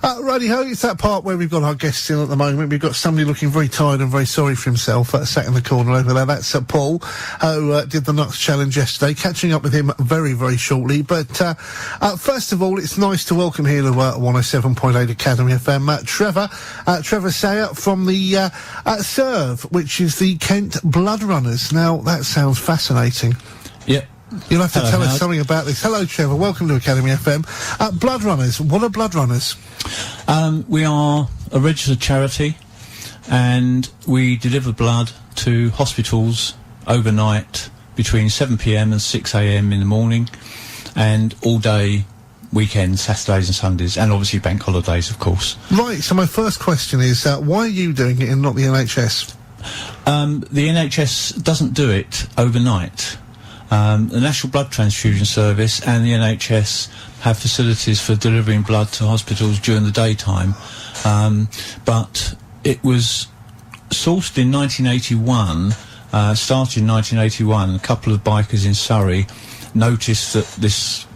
Righty-ho, it's that part where we've got our guests in at the moment. We've got somebody looking very tired and very sorry for himself, sat in the corner over there. That's Paul, who did the Nuts Challenge yesterday. Catching up with him very, very shortly. But first of all, it's nice to welcome here to 107.8 Academy FM Trevor Sayer from the Serve, which is the Kent Blood Runners. Now, that sounds fascinating. Yep. You'll have to tell us something about this. Hello, Trevor. Welcome to Academy FM. Blood Runners. What are Blood Runners? We are a registered charity, and we deliver blood to hospitals overnight between 7 p.m. and 6 a.m. in the morning, and all day, weekends, Saturdays and Sundays, and obviously bank holidays, of course. Right. So my first question is, why are you doing it and not the NHS? The NHS doesn't do it overnight. The National Blood Transfusion Service and the NHS have facilities for delivering blood to hospitals during the daytime, but it was sourced in 1981, started in 1981. A couple of bikers in Surrey noticed that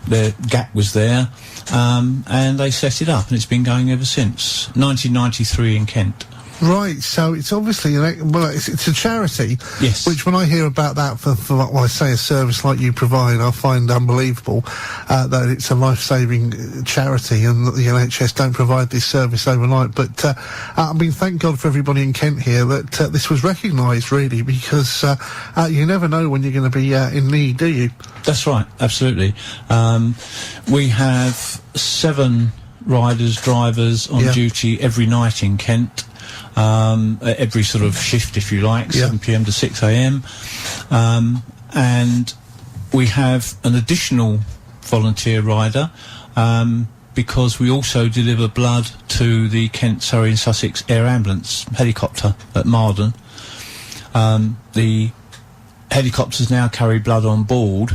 their gap was there, and they set it up, and it's been going ever since. 1993 in Kent. Right, so it's obviously, it's a charity. Yes. Which, when I hear about that for I say, a service like you provide, I find unbelievable that it's a life-saving charity and that the NHS don't provide this service overnight. But, I mean, thank God for everybody in Kent here that this was recognised, really, because you never know when you're going to be in need, do you? That's right, absolutely. We have 7 riders, drivers on duty every night in Kent. Every sort of shift, if you like, 7 p.m. to 6 a.m. And we have an additional volunteer rider because we also deliver blood to the Kent, Surrey and Sussex Air Ambulance helicopter at Marden. The helicopters now carry blood on board,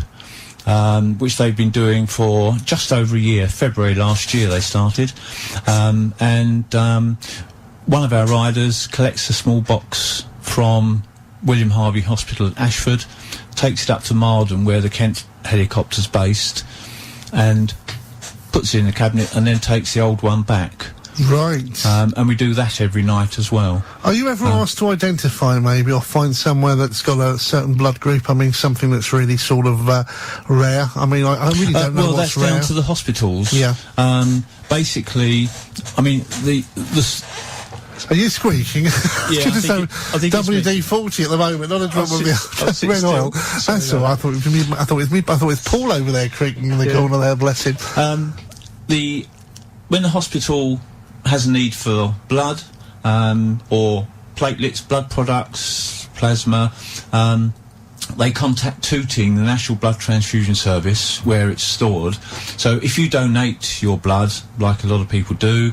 which they've been doing for just over a year. February last year they started. One of our riders collects a small box from William Harvey Hospital at Ashford, takes it up to Marden, where the Kent helicopter's based, and puts it in the cabinet, and then takes the old one back. Right. And we do that every night as well. Are you ever asked to identify, maybe, or find somewhere that's got a certain blood group? I mean, something that's really sort of rare? I mean, I really don't know what's rare. Well, that's down to the hospitals. Yeah. Basically, I mean, the Are you squeaking? Yeah, I think WD-40 at the moment, not a drop of the red oil. That's all right. I thought it was Paul over there creaking in the corner there, bless him. When the hospital has a need for blood, or platelets, blood products, plasma, they contact Tooting, the National Blood Transfusion Service, where it's stored. So if you donate your blood, like a lot of people do,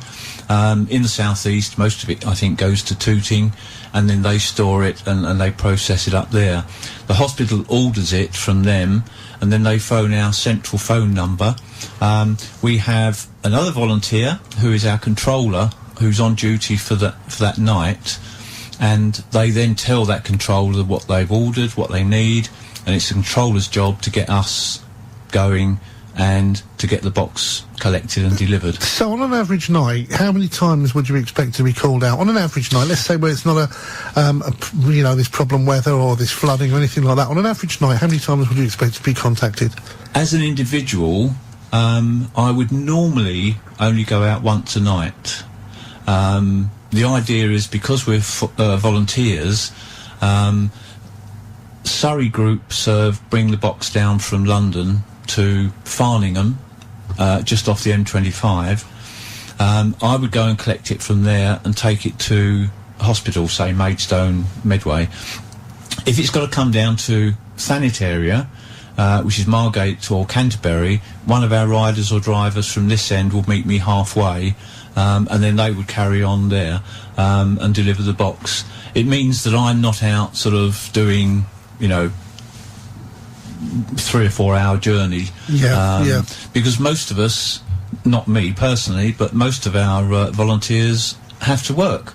in the southeast, most of it, I think, goes to Tooting, and then they store it and they process it up there. The hospital orders it from them, and then they phone our central phone number. We have another volunteer who is our controller, who's on duty for that night, and they then tell that controller what they've ordered, what they need, and it's the controller's job to get us going and to get the box collected and delivered. So on an average night, how many times would you expect to be called out? On an average night, let's say where it's not this problem weather or this flooding or anything like that, on an average night, how many times would you expect to be contacted? As an individual, I would normally only go out once a night. The idea is, because we're volunteers, Surrey Group Serve bring the box down from London to Farningham, just off the M25. I would go and collect it from there and take it to a hospital, say Maidstone, Medway. If it's got to come down to Thanet area, which is Margate or Canterbury, one of our riders or drivers from this end will meet me halfway, and then they would carry on there and deliver the box. It means that I'm not out sort of doing, 3 or 4 hour journey. Because most of us, not me personally, but most of our volunteers have to work.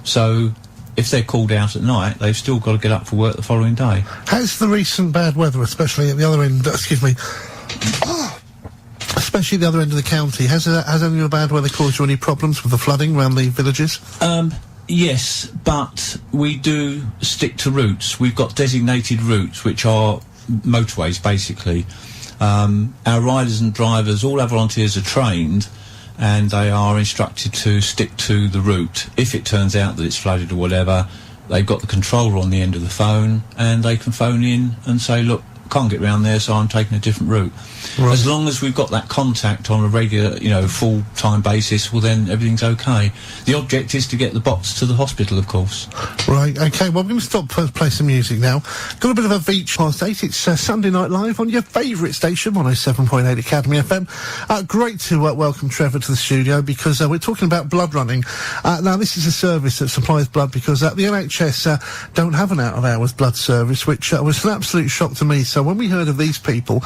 So if they're called out at night, they've still got to get up for work the following day. Has the recent bad weather, especially at the other end, especially the other end of the county? Has any of the bad weather caused you any problems with the flooding around the villages? Yes, but we do stick to routes. We've got designated routes, which are motorways, basically. Our riders and drivers, all our volunteers are trained, and they are instructed to stick to the route. If it turns out that it's flooded or whatever, they've got the controller on the end of the phone, and they can phone in and say, look, can't get round there, so I'm taking a different route. Right. As long as we've got that contact on a regular, full-time basis, well, then everything's okay. The object is to get the box to the hospital, of course. Right, OK, well, we're going to stop play some music now. Got a bit of a Veach past 8. It's Sunday Night Live on your favourite station, 107.8 Academy FM. Great to welcome Trevor to the studio, because we're talking about blood running. Now, this is a service that supplies blood, because the NHS don't have an out-of-hours blood service, which was an absolute shock to me. So when we heard of these people,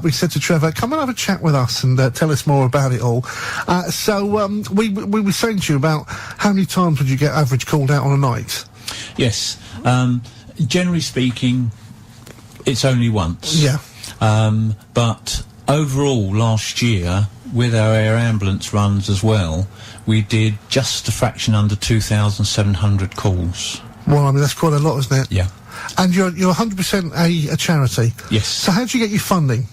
we said to Trevor, come and have a chat with us and tell us more about it all. We were saying to you about how many times would you get average called out on a night? Yes. Generally speaking, it's only once. Yeah. But overall, last year, with our air ambulance runs as well, we did just a fraction under 2,700 calls. Well, I mean, that's quite a lot, isn't it? Yeah. And you're 100% a charity. Yes. So how do you get your funding?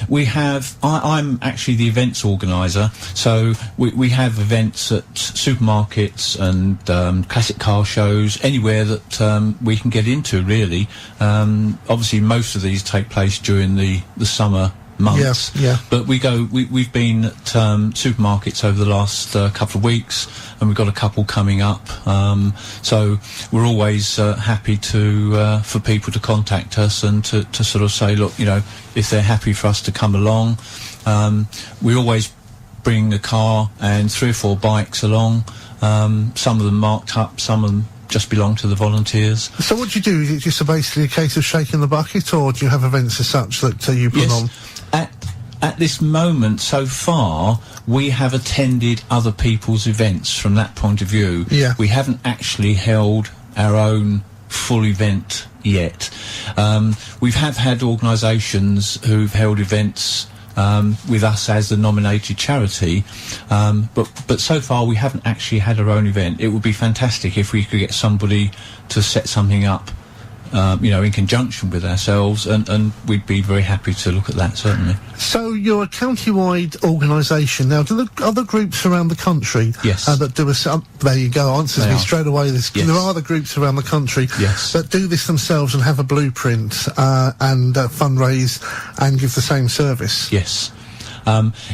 We have. I'm actually the events organiser, so we have events at supermarkets and classic car shows, anywhere that we can get into. Really, obviously, most of these take place during the summer months. Yes, yeah. But we've been at supermarkets over the last couple of weeks, and we've got a couple coming up. So we're always happy for people to contact us and to sort of say, look, if they're happy for us to come along. We always bring a car and 3 or 4 bikes along. Some of them marked up, some of them just belong to the volunteers. So what do you do? Is it just basically a case of shaking the bucket, or do you have events as such that you put on? At this moment, so far, we have attended other people's events from that point of view. Yeah. We haven't actually held our own full event yet. We've had organisations who've held events with us as the nominated charity, but so far we haven't actually had our own event. It would be fantastic if we could get somebody to set something up, in conjunction with ourselves, and we'd be very happy to look at that, certainly. So you're a county-wide organisation now. Do the other groups around the country yes. That do there you go, answers me straight away. Yes. There are other groups around the country yes. that do this themselves and have a blueprint and fundraise and give the same service? Yes.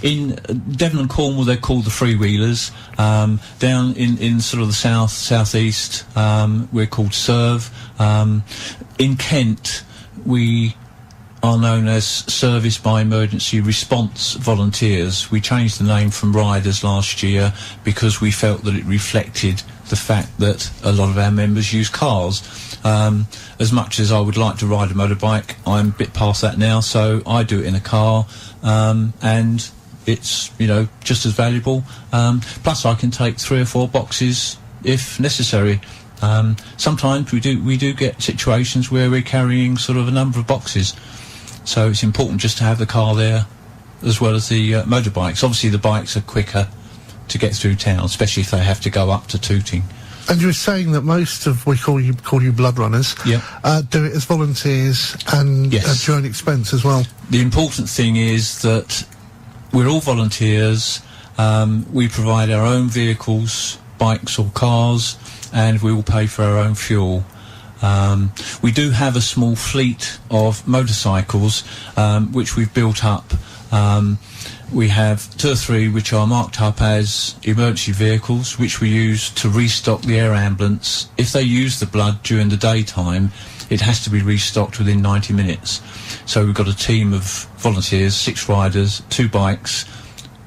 In Devon and Cornwall, they're called the Freewheelers. Down in sort of the southeast, we're called Serve. In Kent, we are known as Service by Emergency Response Volunteers. We changed the name from Riders last year because we felt that it reflected the fact that a lot of our members use cars. As much as I would like to ride a motorbike, I'm a bit past that now, so I do it in a car, and it's, just as valuable. Plus I can take 3 or 4 boxes if necessary. Sometimes we do get situations where we're carrying sort of a number of boxes, so it's important just to have the car there as well as the motorbikes. Obviously the bikes are quicker to get through town, especially if they have to go up to Tooting. And you were saying that most of we call you blood runners do it as volunteers and at your own expense as well. The important thing is that we're all volunteers. We provide our own vehicles, bikes or cars, and we will pay for our own fuel. We do have a small fleet of motorcycles which we've built up. We have 2 or 3 which are marked up as emergency vehicles, which we use to restock the air ambulance. If they use the blood during the daytime, it has to be restocked within 90 minutes. So we've got a team of volunteers, 6 riders, 2 bikes,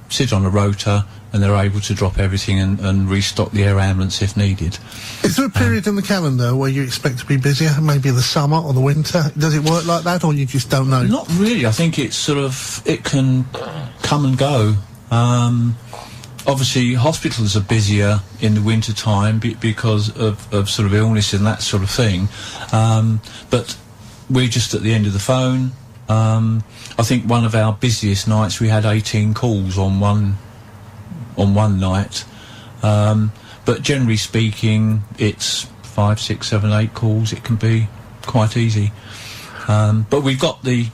sit on a rotor, and they're able to drop everything and restock the air ambulance if needed. Is there a period in the calendar where you expect to be busier, maybe the summer or the winter? Does it work like that, or you just don't know? Not really. I think it's it can come and go. Obviously, hospitals are busier in the winter time because of sort of illness and that sort of thing. But we're just at the end of the phone. I think one of our busiest nights we had 18 calls on one night. But generally speaking, it's 5, 6, 7, 8 calls. It can be quite easy. But we've got the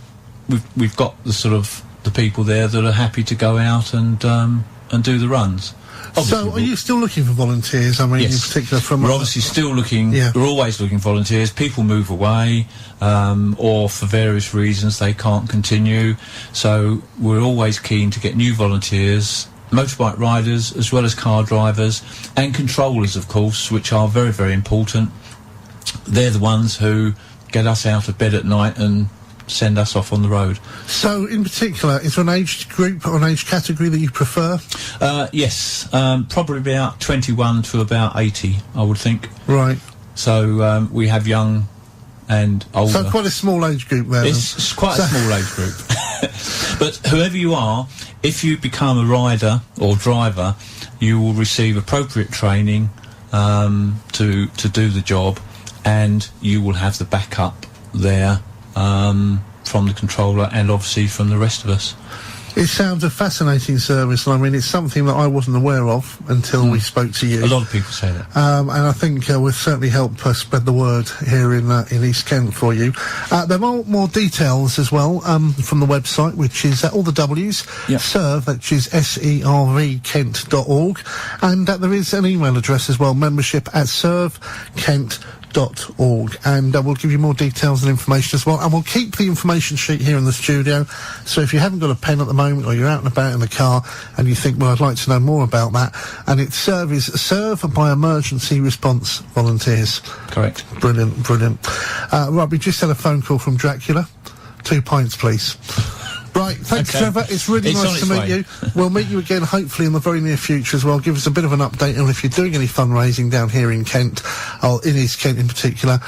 sort of the people there that are happy to go out and do the runs. So, are you still looking for volunteers? I mean, yes. in particular, from we're obviously still looking. Yeah. We're always looking for volunteers. People move away, or for various reasons they can't continue. So we're always keen to get new volunteers, motorbike riders as well as car drivers and controllers, of course, which are very, very important. They're the ones who get us out of bed at night and send us off on the road. So, in particular, is there an age group or an age category that you prefer? Yes, probably about 21 to about 80, I would think. Right. So we have young and older. So quite a small age group there. It's quite a small age group. But whoever you are, if you become a rider or driver, you will receive appropriate training to do the job, and you will have the backup there from the controller and obviously from the rest of us. It sounds a fascinating service, and I mean, it's something that I wasn't aware of until we spoke to you. A lot of people say that. And I think we'll certainly help spread the word here in East Kent for you. There are more details as well from the website, which is all the W's, Yep. serve, which is servkent.org, and there is an email address as well, membership@servekent.org, and we'll give you more details and information as well, and we'll keep the information sheet here in the studio, so if you haven't got a pen at the moment or you're out and about in the car and you think, well, I'd like to know more about that, and it's serve by emergency response volunteers. Correct. Brilliant. Right, we just had a phone call from Dracula. 2 pints, please. Right, thanks, Okay. Trevor. It's really It's on nice to its meet way. you. We'll meet you again, hopefully, in the very near future as well. Give us a bit of an update on if you're doing any fundraising down here in Kent, or in East Kent in particular.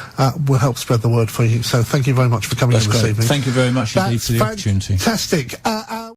We'll help spread the word for you. So thank you very much for coming That's in this great. evening. Thank you very much indeed That's for the opportunity. fantastic.